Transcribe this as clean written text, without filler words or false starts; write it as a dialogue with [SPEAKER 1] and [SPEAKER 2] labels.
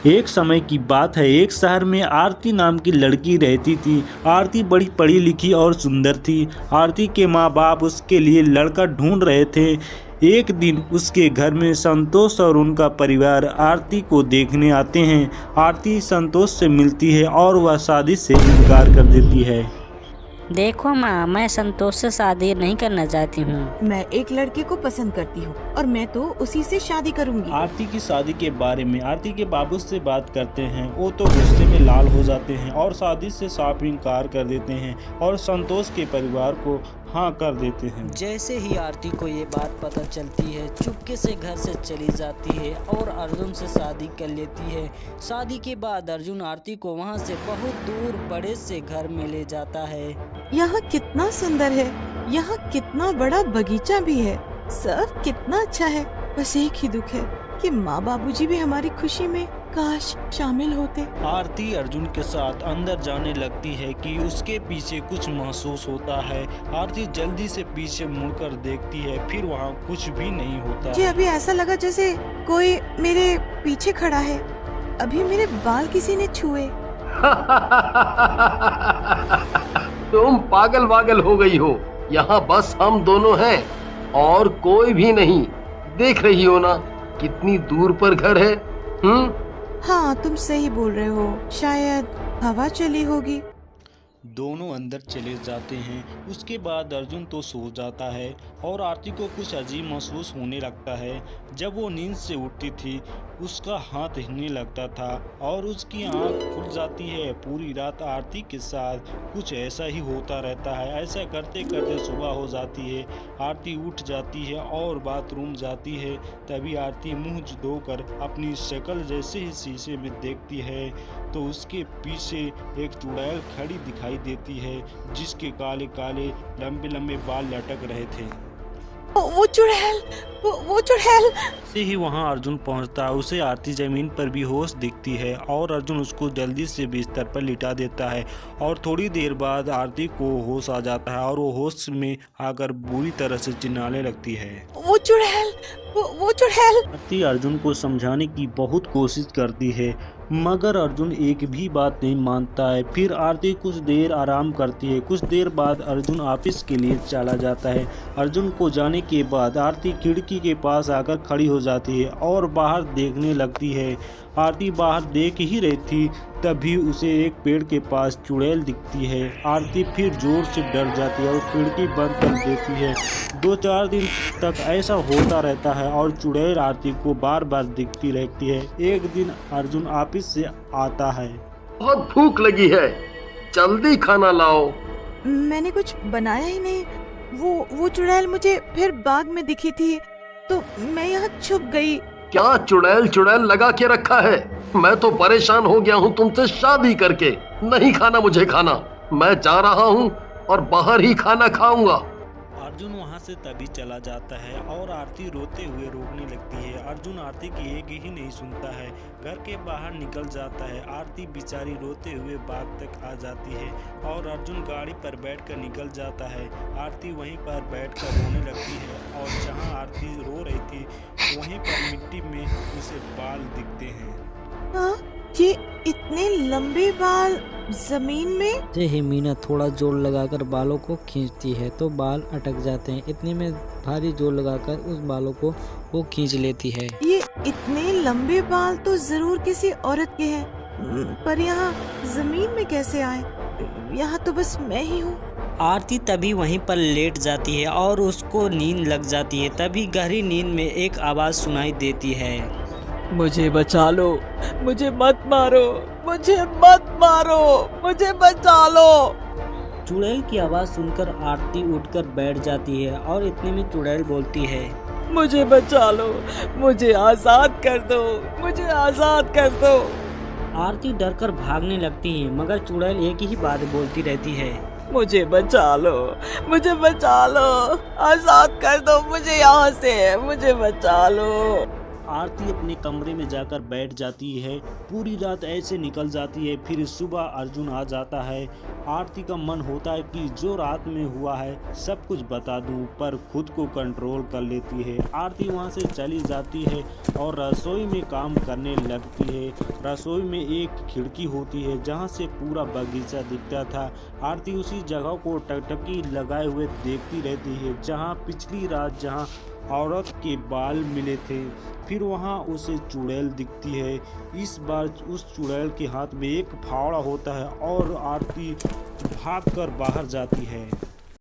[SPEAKER 1] एक समय की बात है, एक शहर में आरती नाम की लड़की रहती थी। आरती बड़ी पढ़ी लिखी और सुंदर थी। आरती के माँ बाप उसके लिए लड़का ढूंढ रहे थे। एक दिन उसके घर में संतोष और उनका परिवार आरती को देखने आते हैं। आरती संतोष से मिलती है और वह शादी से इनकार कर देती है।
[SPEAKER 2] देखो माँ, मैं संतोष से शादी नहीं करना चाहती हूँ।
[SPEAKER 3] मैं एक लड़के को पसंद करती हूँ और मैं तो उसी से शादी करूँगी।
[SPEAKER 1] आरती की शादी के बारे में आरती के बाबू से बात करते हैं। वो तो गुस्से में लाल हो जाते हैं और शादी से साफ इनकार कर देते हैं और संतोष के परिवार को हाँ कर देते हैं।
[SPEAKER 4] जैसे ही आरती को ये बात पता चलती है, चुपके से घर से चली जाती है और अर्जुन से शादी कर लेती है। शादी के बाद अर्जुन आरती को वहाँ से बहुत दूर बड़े से घर में ले जाता है।
[SPEAKER 3] यहाँ कितना सुंदर है, यहाँ कितना बड़ा बगीचा भी है, सब कितना अच्छा है। बस एक ही दुख है कि माँ बाबूजी भी हमारी खुशी में काश शामिल होते।
[SPEAKER 1] आरती अर्जुन के साथ अंदर जाने लगती है कि उसके पीछे कुछ महसूस होता है। आरती जल्दी से पीछे मुड़कर देखती है, फिर वहाँ कुछ भी नहीं होता।
[SPEAKER 3] मुझे अभी ऐसा लगा जैसे कोई मेरे पीछे खड़ा है। अभी मेरे बाल किसी ने छुए।
[SPEAKER 5] तुम पागल हो गई हो। यहाँ बस हम दोनों हैं और कोई भी नहीं। देख रही हो ना कितनी दूर पर घर है।
[SPEAKER 3] हाँ, तुम सही बोल रहे हो, शायद हवा चली होगी।
[SPEAKER 1] दोनों अंदर चले जाते हैं। उसके बाद अर्जुन तो सो जाता है और आरती को कुछ अजीब महसूस होने लगता है। जब वो नींद से उठती थी, उसका हाथ हिलने लगता था और उसकी आंख खुल जाती है। पूरी रात आरती के साथ कुछ ऐसा ही होता रहता है। ऐसा करते करते सुबह हो जाती है। आरती उठ जाती है और बाथरूम जाती है। तभी आरती मुंह धोकर अपनी शक्ल जैसे ही शीशे में देखती है तो उसके पीछे एक चुड़ैल खड़ी दिखाई देती है, जिसके काले काले लंबे लंबे बाल लटक रहे थे।
[SPEAKER 3] वो चुड़ैल।
[SPEAKER 1] से ही वहां अर्जुन पहुंचता है। उसे आरती जमीन पर बेहोश दिखती है और अर्जुन उसको जल्दी से बिस्तर पर लिटा देता है और थोड़ी देर बाद आरती को होश आ जाता है और वो होश में आकर बुरी तरह से चिल्लाने लगती है।
[SPEAKER 3] वो चुड़ैल।
[SPEAKER 1] आरती अर्जुन को समझाने की बहुत कोशिश करती है, मगर अर्जुन एक भी बात नहीं मानता है। फिर आरती कुछ देर आराम करती है। कुछ देर बाद अर्जुन ऑफिस के लिए चला जाता है। अर्जुन को जाने के बाद आरती खिड़की के पास आकर खड़ी हो जाती है और बाहर देखने लगती है। आरती बाहर देख ही रही थी, तभी उसे एक पेड़ के पास चुड़ैल दिखती है। आरती फिर जोर से डर जाती है और खिड़की बंद कर देती है। 2-4 दिन तक ऐसा होता रहता है और चुड़ैल आरती को बार बार दिखती रहती है। एक दिन अर्जुन ऑफिस से आता है।
[SPEAKER 5] बहुत भूख लगी है, जल्दी खाना लाओ।
[SPEAKER 3] मैंने कुछ बनाया ही नहीं। वो चुड़ैल मुझे फिर बाग में दिखी थी तो मैं यहाँ छुप गई।
[SPEAKER 5] क्या चुड़ैल लगा के रखा है? मैं तो परेशान हो गया हूँ तुमसे शादी करके। नहीं खाना मुझे खाना। मैं जा रहा हूँ और बाहर ही खाना खाऊंगा।
[SPEAKER 1] अर्जुन वहां से तभी चला जाता है और आरती रोते हुए रोकने लगती है। अर्जुन आरती की एक ही नहीं सुनता है, घर के बाहर निकल जाता है। आरती बेचारी रोते हुए बाग तक आ जाती है और अर्जुन गाड़ी पर बैठकर निकल जाता है। आरती वहीं पर बैठकर रोने लगती है और जहां आरती रो रही थी वहीं पर मिट्टी में उसे बाल दिखते हैं।
[SPEAKER 3] हाँ, ये इतने लंबे बाल जमीन में।
[SPEAKER 4] जैसे ही मीना थोड़ा जोर लगाकर बालों को खींचती है तो बाल अटक जाते हैं। इतने में भारी जोर लगाकर उस बालों को वो खींच लेती है।
[SPEAKER 3] ये इतने लंबे बाल तो जरूर किसी औरत के हैं, पर यहाँ जमीन में कैसे आए? यहाँ तो बस मैं ही हूँ।
[SPEAKER 4] आरती तभी वहीं पर लेट जाती है और उसको नींद लग जाती है। तभी गहरी नींद में एक आवाज सुनाई देती है,
[SPEAKER 6] मुझे बचा लो, मुझे मत मारो, मुझे मत मारो, मुझे बचा लो।
[SPEAKER 4] चुड़ैल की आवाज सुनकर आरती उठकर बैठ जाती है और इतने में चुड़ैल बोलती है,
[SPEAKER 6] मुझे बचा लो, मुझे आजाद कर दो, मुझे आजाद कर दो।
[SPEAKER 4] आरती डरकर भागने लगती है, मगर चुड़ैल एक ही बात बोलती रहती है,
[SPEAKER 6] मुझे बचा लो, मुझे बचा लो, आजाद कर दो मुझे यहाँ से, मुझे बचा लो।
[SPEAKER 1] आरती अपने कमरे में जाकर बैठ जाती है। पूरी रात ऐसे निकल जाती है। फिर सुबह अर्जुन आ जाता है। आरती का मन होता है कि जो रात में हुआ है सब कुछ बता दूं, पर खुद को कंट्रोल कर लेती है। आरती वहां से चली जाती है और रसोई में काम करने लगती है। रसोई में एक खिड़की होती है जहां से पूरा बगीचा दिखता था। आरती उसी जगह को टकटकी लगाए हुए देखती रहती है जहां पिछली रात जहां औरत के बाल मिले थे। फिर वहां उसे चुड़ैल दिखती है। इस बार उस चुड़ैल के हाथ में एक फावड़ा होता है और आरती भागकर बाहर जाती है।